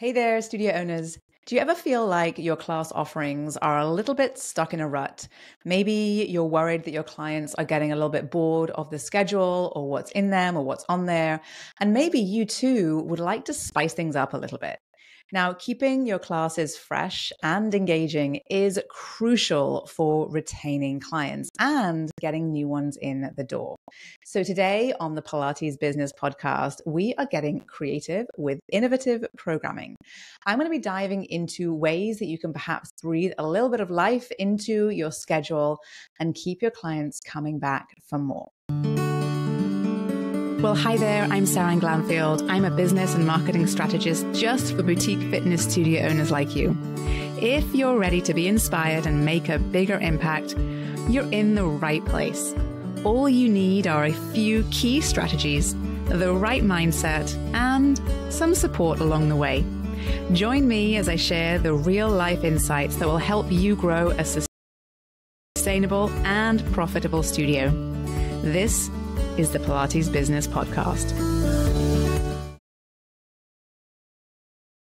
Hey there, studio owners. Do you ever feel like your class offerings are a little bit stuck in a rut? Maybe you're worried that your clients are getting a little bit bored of the schedule or what's in them or what's on there. And maybe you too would like to spice things up a little bit. Now, keeping your classes fresh and engaging is crucial for retaining clients and getting new ones in the door. So today on the Pilates Business Podcast, we are getting creative with innovative programming. I'm going to be diving into ways that you can perhaps breathe a little bit of life into your schedule and keep your clients coming back for more. Well, hi there, I'm Seran Glanfield. I'm a business and marketing strategist just for boutique fitness studio owners like you. If you're ready to be inspired and make a bigger impact, you're in the right place. All you need are a few key strategies, the right mindset, and some support along the way. Join me as I share the real-life insights that will help you grow a sustainable and profitable studio. This is the Pilates Business Podcast.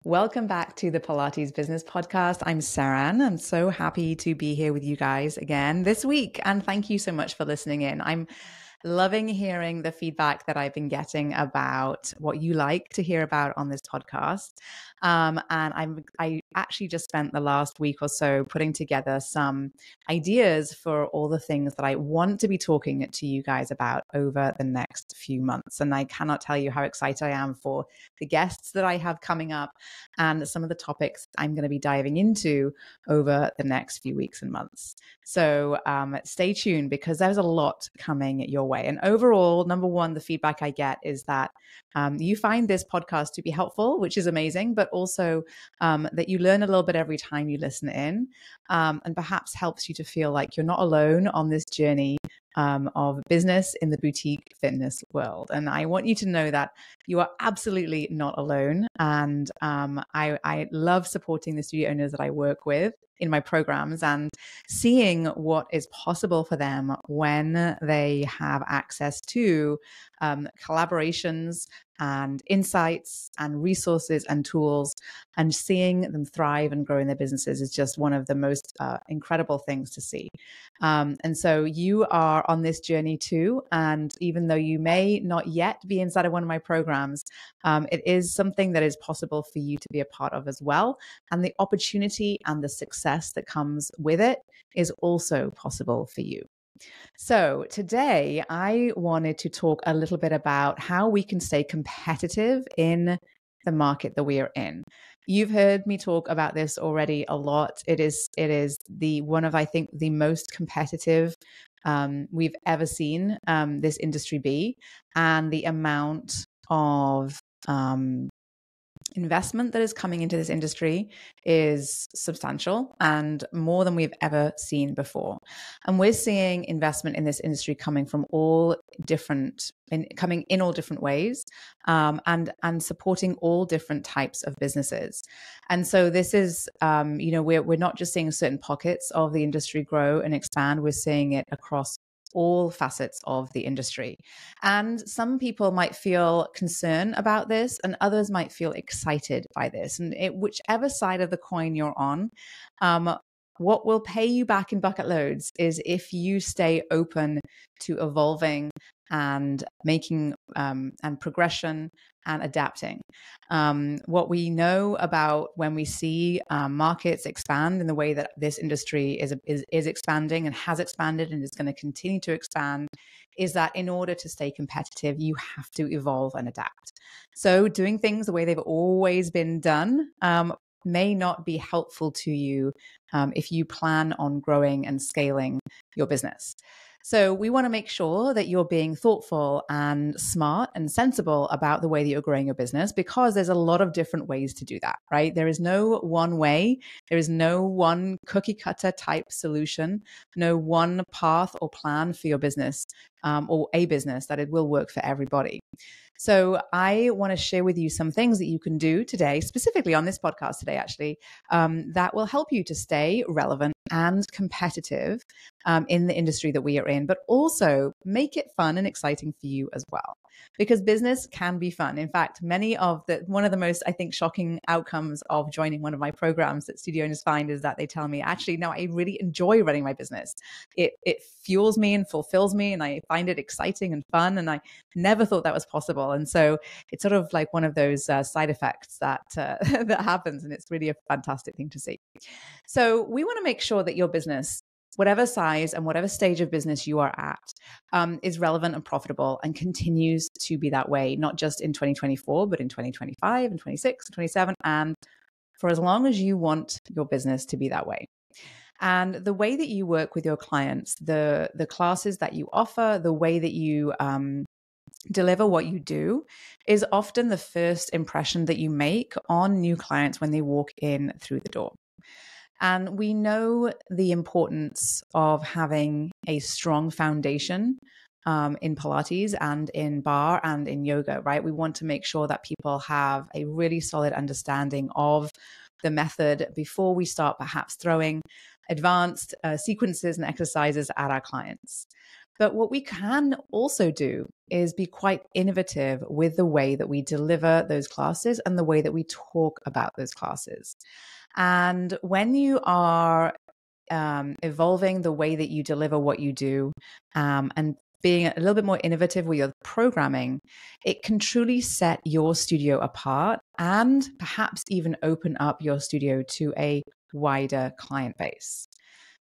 Welcome back to the Pilates Business Podcast. I'm Seran. I'm so happy to be here with you guys again this week. And thank you so much for listening in. I'm loving hearing the feedback that I've been getting about what you like to hear about on this podcast. And I actually just spent the last week or so putting together some ideas for all the things that I want to be talking to you guys about over the next few months. And I cannot tell you how excited I am for the guests that I have coming up and some of the topics I'm going to be diving into over the next few weeks and months. So stay tuned because there's a lot coming your way. And overall, number one, the feedback I get is that you find this podcast to be helpful, which is amazing, but also that you learn a little bit every time you listen in, and perhaps helps you to feel like you're not alone on this journey of business in the boutique fitness world. And I want you to know that you are absolutely not alone. And I love supporting the studio owners that I work with in my programs and seeing what is possible for them when they have access to collaborations and insights and resources and tools, and seeing them thrive and grow in their businesses is just one of the most incredible things to see. And so you are on this journey too. And even though you may not yet be inside of one of my programs, it is something that is possible for you to be a part of as well. And the opportunity and the success that comes with it is also possible for you. So today I wanted to talk a little bit about how we can stay competitive in the market that we are in. You've heard me talk about this already a lot. It is the one of, I think, the most competitive we've ever seen this industry be, and the amount of investment that is coming into this industry is substantial and more than we've ever seen before. And we're seeing investment in this industry coming from all different ways, and supporting all different types of businesses. And so this is, we're not just seeing certain pockets of the industry grow and expand. We're seeing it across all facets of the industry. And some people might feel concern about this and others might feel excited by this. And whichever side of the coin you're on, what will pay you back in bucket loads is if you stay open to evolving and making and progression and adapting. What we know about when we see markets expand in the way that this industry is expanding and has expanded and is going to continue to expand is that in order to stay competitive, you have to evolve and adapt. So doing things the way they've always been done may not be helpful to you if you plan on growing and scaling your business. So we want to make sure that you're being thoughtful and smart and sensible about the way that you're growing your business, because there's a lot of different ways to do that, right? There is no one way. There is no one cookie cutter type solution, no one path or plan for your business or a business that it will work for everybody. So I want to share with you some things that you can do today, specifically on this podcast today, actually, that will help you to stay relevant and competitive in the industry that we are in, but also make it fun and exciting for you as well. Because business can be fun. In fact, one of the most, I think, shocking outcomes of joining one of my programs that studio owners find is that they tell me, actually, no, I really enjoy running my business. It fuels me and fulfills me, and I find it exciting and fun. And I never thought that was possible. And so it's sort of like one of those side effects that that happens, and it's really a fantastic thing to see. So we want to make sure that your business, whatever size and whatever stage of business you are at, is relevant and profitable and continues to be that way, not just in 2024, but in 2025 and 26 and 27, and for as long as you want your business to be that way. And the way that you work with your clients, the classes that you offer, the way that you deliver what you do is often the first impression that you make on new clients when they walk in through the door. And we know the importance of having a strong foundation in Pilates and in bar and in yoga, right? We want to make sure that people have a really solid understanding of the method before we start perhaps throwing advanced sequences and exercises at our clients. But what we can also do is be quite innovative with the way that we deliver those classes and the way that we talk about those classes. And when you are evolving the way that you deliver what you do and being a little bit more innovative with your programming, it can truly set your studio apart and perhaps even open up your studio to a wider client base.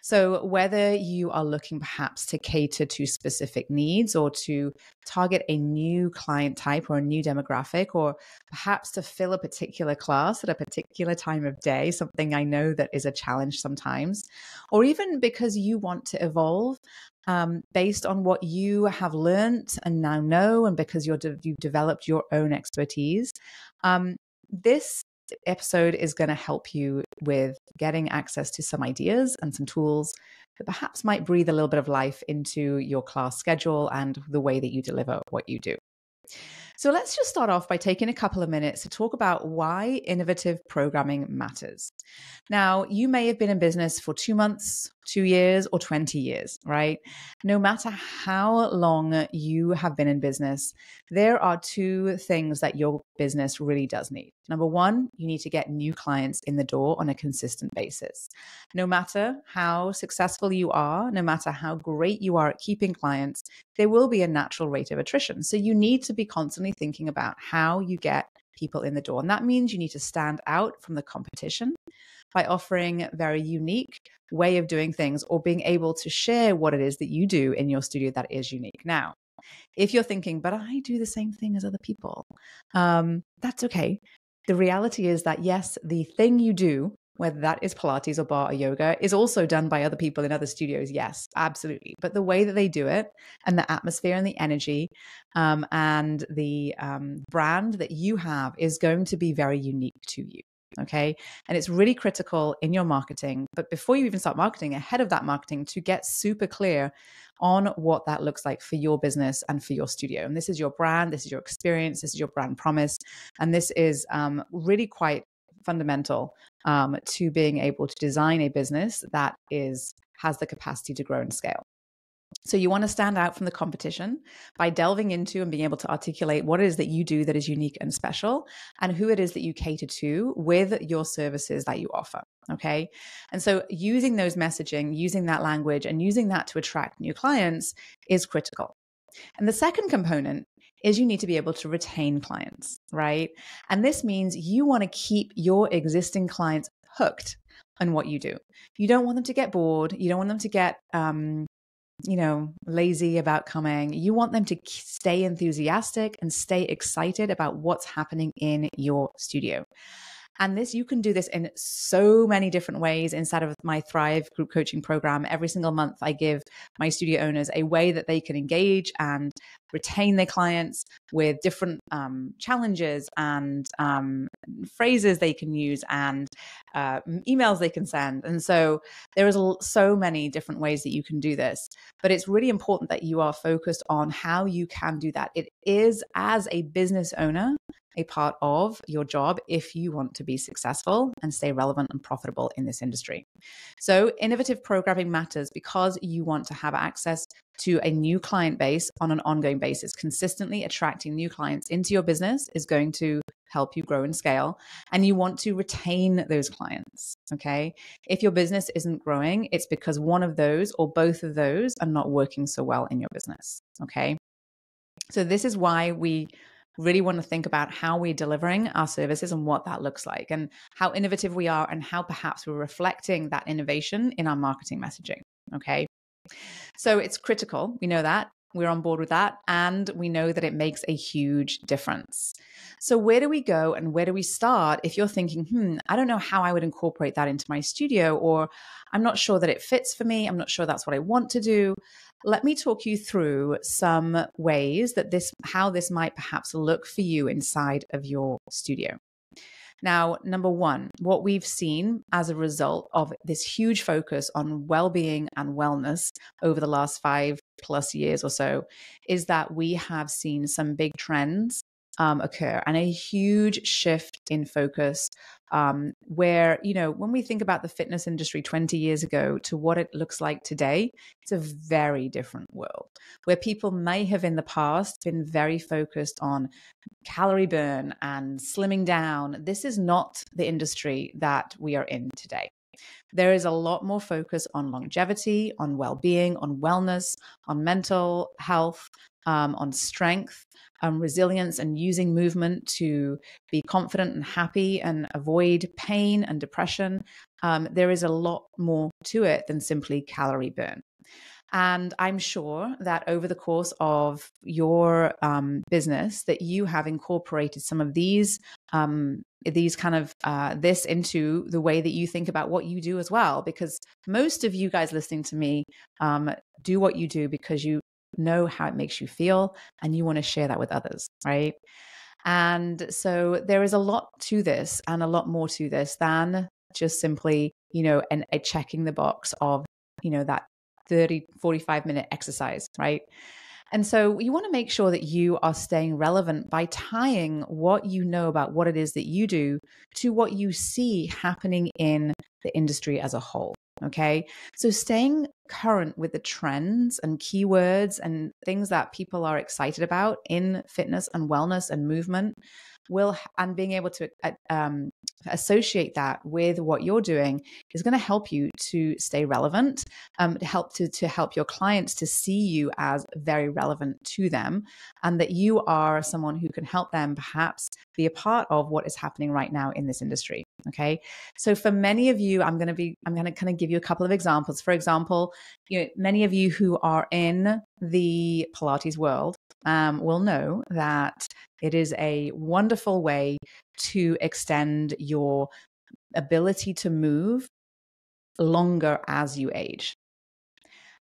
So whether you are looking perhaps to cater to specific needs or to target a new client type or a new demographic, or perhaps to fill a particular class at a particular time of day, something I know that is a challenge sometimes, or even because you want to evolve based on what you have learned and now know, and because you've developed your own expertise, this episode is going to help you with getting access to some ideas and some tools that perhaps might breathe a little bit of life into your class schedule and the way that you deliver what you do. So let's just start off by taking a couple of minutes to talk about why innovative programming matters. Now, you may have been in business for 2 months, 2 years, or 20 years, right? No matter how long you have been in business, there are two things that your business really does need. Number one, you need to get new clients in the door on a consistent basis. No matter how successful you are, no matter how great you are at keeping clients, there will be a natural rate of attrition. So you need to be constantly thinking about how you get people in the door. And that means you need to stand out from the competition by offering a very unique way of doing things or being able to share what it is that you do in your studio that is unique. Now, if you're thinking, but I do the same thing as other people, that's okay. The reality is that, yes, the thing you do, whether that is Pilates or bar or yoga, is also done by other people in other studios. Yes, absolutely. But the way that they do it and the atmosphere and the energy and the brand that you have is going to be very unique to you. Okay. And it's really critical in your marketing. But before you even start marketing, ahead of that marketing, to get super clear on what that looks like for your business and for your studio. And this is your brand, this is your experience, this is your brand promise. And this is really quite fundamental to being able to design a business that has the capacity to grow and scale. So you want to stand out from the competition by delving into and being able to articulate what it is that you do that is unique and special, and who it is that you cater to with your services that you offer. Okay. And so using those messaging, using that language, and using that to attract new clients is critical. And the second component is you need to be able to retain clients, right? And this means you want to keep your existing clients hooked on what you do. You don't want them to get bored. You don't want them to get lazy about coming. You want them to stay enthusiastic and stay excited about what's happening in your studio. And this, you can do this in so many different ways inside of my Thrive group coaching program. Every single month, I give my studio owners a way that they can engage and retain their clients with different challenges and phrases they can use and emails they can send. And so there is so many different ways that you can do this, but it's really important that you are focused on how you can do that. It is, as a business owner, a part of your job if you want to be successful and stay relevant and profitable in this industry. So innovative programming matters because you want to have access to a new client base on an ongoing basis. Consistently attracting new clients into your business is going to help you grow and scale, and you want to retain those clients. Okay. If your business isn't growing, it's because one of those or both of those are not working so well in your business. Okay. So this is why we really want to think about how we're delivering our services and what that looks like and how innovative we are and how perhaps we're reflecting that innovation in our marketing messaging. Okay. So it's critical. We know that. We're on board with that. And we know that it makes a huge difference. So where do we go and where do we start if you're thinking, I don't know how I would incorporate that into my studio, or I'm not sure that it fits for me. I'm not sure that's what I want to do. Let me talk you through some ways that how this might perhaps look for you inside of your studio. Now, number one, what we've seen as a result of this huge focus on well-being and wellness over the last 5+ years or so is that we have seen some big trends occur and a huge shift in focus where, when we think about the fitness industry 20 years ago to what it looks like today, it's a very different world where people may have in the past been very focused on calorie burn and slimming down. This is not the industry that we are in today. There is a lot more focus on longevity, on well-being, on wellness, on mental health, on strength, resilience, and using movement to be confident and happy and avoid pain and depression. There is a lot more to it than simply calorie burn. And I'm sure that over the course of your business that you have incorporated some of these this into the way that you think about what you do as well, because most of you guys listening to me do what you do because you know how it makes you feel and you want to share that with others, right? And so there is a lot to this and a lot more to this than just simply, a checking the box of, that 30, 45-minute exercise, right? And so you want to make sure that you are staying relevant by tying what you know about what it is that you do to what you see happening in the industry as a whole. Okay. So staying current with the trends and keywords and things that people are excited about in fitness and wellness and movement and being able to associate that with what you're doing is going to help you to stay relevant, to help your clients to see you as very relevant to them, and that you are someone who can help them perhaps be a part of what is happening right now in this industry. Okay. So for many of you, I'm going to kind of give you a couple of examples. For example, many of you who are in the Pilates world will know that it is a wonderful way to extend your ability to move longer as you age.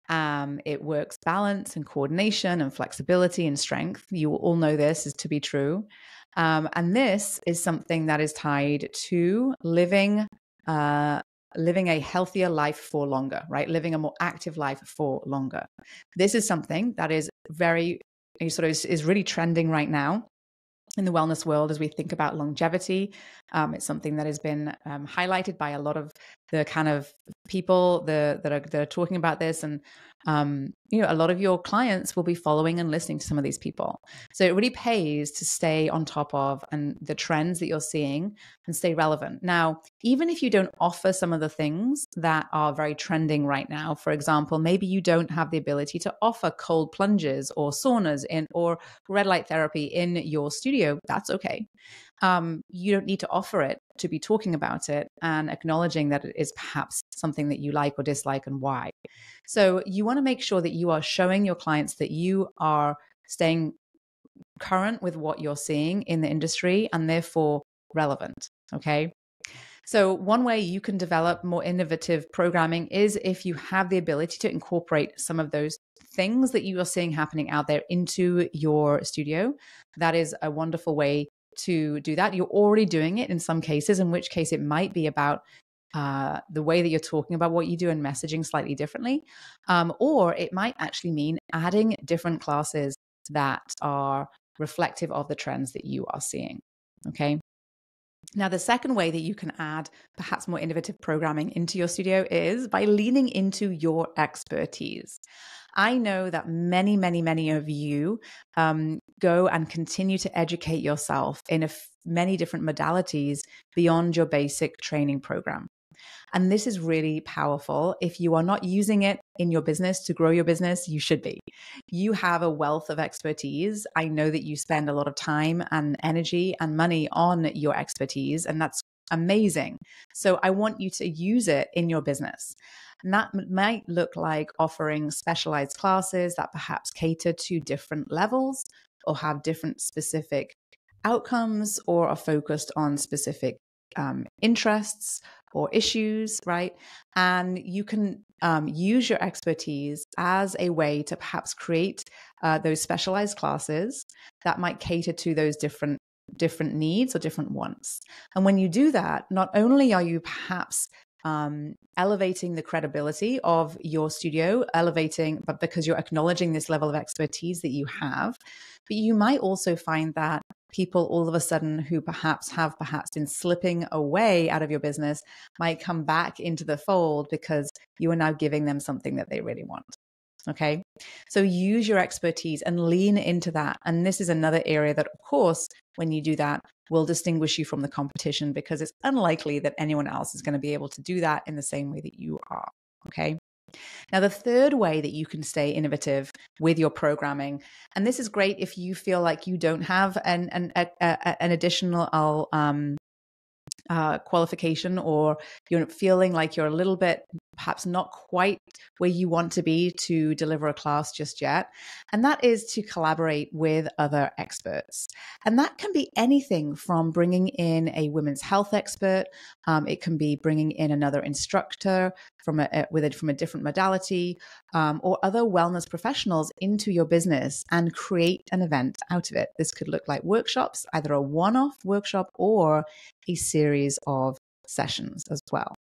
It works balance and coordination and flexibility and strength. You will all know this is to be true. And this is something that is tied to living a healthier life for longer, right? Living a more active life for longer. This is something that is is really trending right now in the wellness world as we think about longevity. It's something that has been highlighted by a lot of the kind of people that are talking about this, and a lot of your clients will be following and listening to some of these people. So it really pays to stay on top of and the trends that you're seeing and stay relevant. Now, even if you don't offer some of the things that are very trending right now, for example, maybe you don't have the ability to offer cold plunges or saunas or red light therapy in your studio, that's okay. You don't need to offer it to be talking about it and acknowledging that it is perhaps something that you like or dislike and why. So you want to make sure that you are showing your clients that you are staying current with what you're seeing in the industry and therefore relevant. Okay. So one way you can develop more innovative programming is if you have the ability to incorporate some of those things that you are seeing happening out there into your studio. That is a wonderful way to do that. You're already doing it in some cases, in which case it might be about the way that you're talking about what you do and messaging slightly differently. Or it might actually mean adding different classes that are reflective of the trends that you are seeing. Okay. Now, the second way that you can add perhaps more innovative programming into your studio is by leaning into your expertise. I know that many of you go and continue to educate yourself in many different modalities beyond your basic training program. And this is really powerful. If you are not using it in your business to grow your business, you should be. You have a wealth of expertise. I know that you spend a lot of time and energy and money on your expertise, and that's amazing. So I want you to use it in your business. And that might look like offering specialized classes that perhaps cater to different levels or have different specific outcomes or are focused on specific interests or issues, right? And you can use your expertise as a way to perhaps create those specialized classes that might cater to those different needs or different wants. And when you do that, not only are you perhaps elevating the credibility of your studio, but because you're acknowledging this level of expertise that you have, but you might also find that people all of a sudden who perhaps been slipping away out of your business might come back into the fold because you are now giving them something that they really want. Okay. So use your expertise and lean into that. And this is another area that, of course, when you do that, will distinguish you from the competition because it's unlikely that anyone else is going to be able to do that in the same way that you are. Okay. Now, the third way that you can stay innovative with your programming, and this is great if you feel like you don't have an additional qualification, or you're feeling like you're a little bit perhaps not quite where you want to be to deliver a class just yet. And that is to collaborate with other experts. And that can be anything from bringing in a women's health expert. It can be bringing in another instructor from a different modality, or other wellness professionals into your business and create an event out of it. This could look like workshops, either a one-off workshop or a series of sessions as well.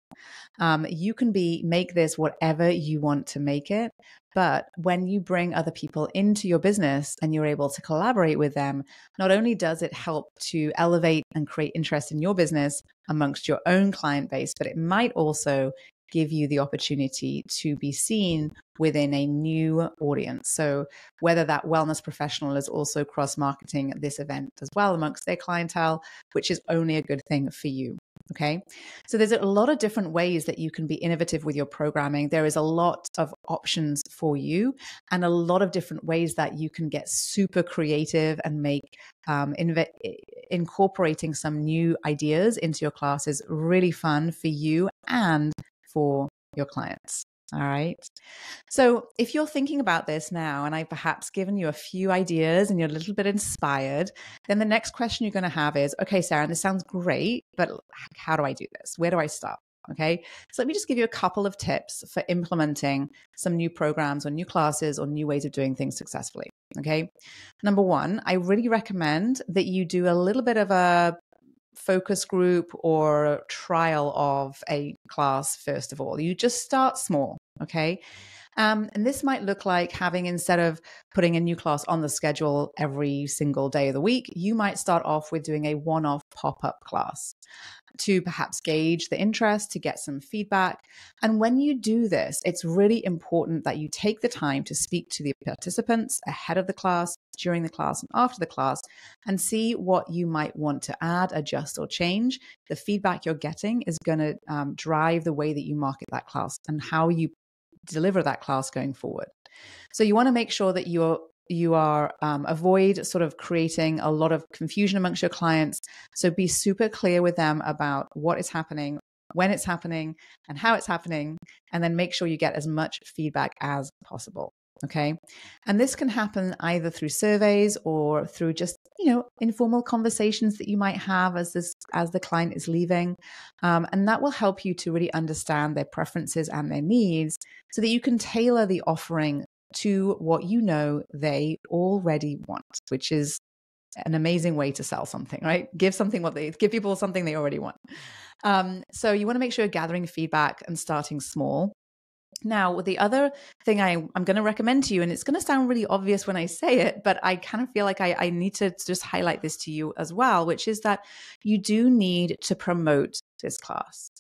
You can make this whatever you want to make it, but when you bring other people into your business and you're able to collaborate with them, not only does it help to elevate and create interest in your business amongst your own client base, but it might also give you the opportunity to be seen within a new audience. So whether that wellness professional is also cross-marketing this event as well amongst their clientele, which is only a good thing for you. Okay. So there's a lot of different ways that you can be innovative with your programming. There is a lot of options for you and a lot of different ways that you can get super creative and make incorporating some new ideas into your classes really fun for you and for your clients. All right. So if you're thinking about this now, and I've perhaps given you a few ideas and you're a little bit inspired, then the next question you're going to have is, okay, Seran, this sounds great, but how do I do this? Where do I start? Okay. So let me just give you a couple of tips for implementing some new programs or new classes or new ways of doing things successfully. Okay. Number one, I really recommend that you do a little bit of a focus group or trial of a class. First of all, you just start small. Okay. And this might look like having, instead of putting a new class on the schedule every single day of the week, you might start off with doing a one-off pop-up class to perhaps gauge the interest, to get some feedback. And when you do this, it's really important that you take the time to speak to the participants ahead of the class, during the class, and after the class, and see what you might want to add, adjust, or change. The feedback you're getting is going to drive the way that you market that class and how you deliver that class going forward. So you want to make sure that you are avoid sort of creating a lot of confusion amongst your clients. So be super clear with them about what is happening, when it's happening, and how it's happening, and then make sure you get as much feedback as possible. Okay. And this can happen either through surveys or through just, informal conversations that you might have as the client is leaving. And that will help you to really understand their preferences and their needs so that you can tailor the offering to what they already want, which is an amazing way to sell something, right? Give people something they already want. So you want to make sure you're gathering feedback and starting small. Now, the other thing I'm going to recommend to you, and it's going to sound really obvious when I say it, but I kind of feel like I need to just highlight this to you as well, which is that you do need to promote this class.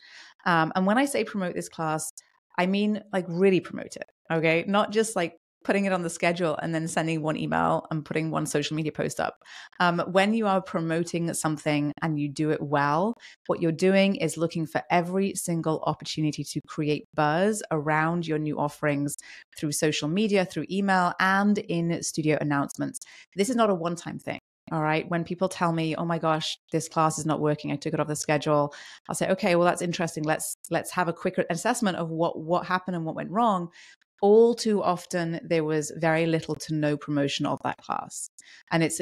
And when I say promote this class, I mean like really promote it, okay? Not just like putting it on the schedule and then sending one email and putting one social media post up. When you are promoting something and you do it well, what you're doing is looking for every single opportunity to create buzz around your new offerings through social media, through email, and in studio announcements. This is not a one-time thing. All right. When people tell me, oh my gosh, this class is not working, I took it off the schedule, I'll say, okay, well, that's interesting. Let's have a quick assessment of what happened and what went wrong. All too often, there was very little to no promotion of that class, and it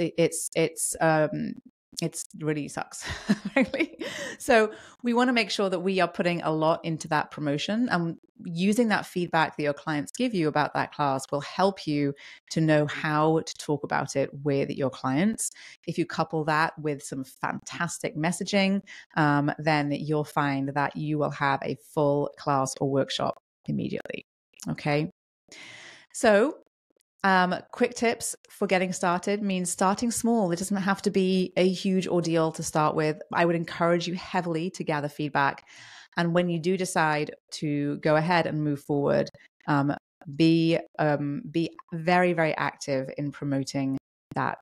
really sucks, frankly. So we want to make sure that we are putting a lot into that promotion, and using that feedback that your clients give you about that class will help you to know how to talk about it with your clients. If you couple that with some fantastic messaging, then you'll find that you will have a full class or workshop immediately. Okay. So, quick tips for getting started means starting small. It doesn't have to be a huge ordeal to start with. I would encourage you heavily to gather feedback. And when you do decide to go ahead and move forward, be very, very active in promoting that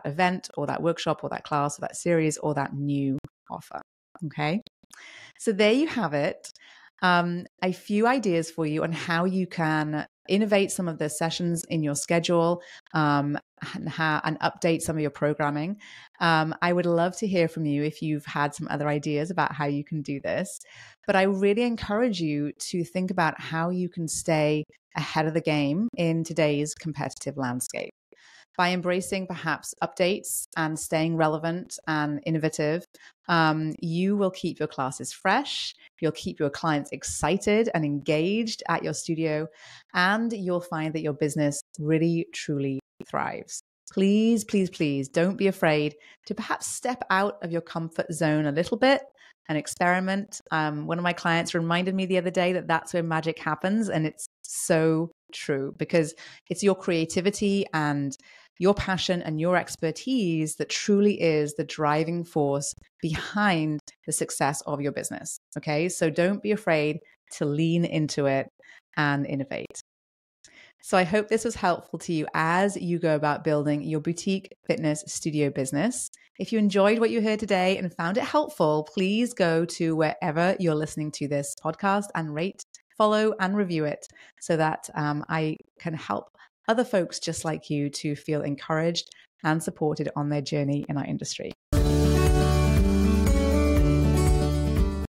event or that workshop or that class or that series or that new offer. Okay. So there you have it. A few ideas for you on how you can innovate some of the sessions in your schedule and update some of your programming. I would love to hear from you if you've had some other ideas about how you can do this. But I really encourage you to think about how you can stay ahead of the game in today's competitive landscape. By embracing perhaps updates and staying relevant and innovative, you will keep your classes fresh, you'll keep your clients excited and engaged at your studio, and you'll find that your business really, truly thrives. Please, please, please don't be afraid to perhaps step out of your comfort zone a little bit and experiment. One of my clients reminded me the other day that that's where magic happens, and it's so true because it's your creativity and your passion and your expertise that truly is the driving force behind the success of your business. Okay, so don't be afraid to lean into it and innovate. So I hope this was helpful to you as you go about building your boutique fitness studio business. If you enjoyed what you heard today and found it helpful, please go to wherever you're listening to this podcast and rate, follow, and review it so that I can help other folks just like you to feel encouraged and supported on their journey in our industry.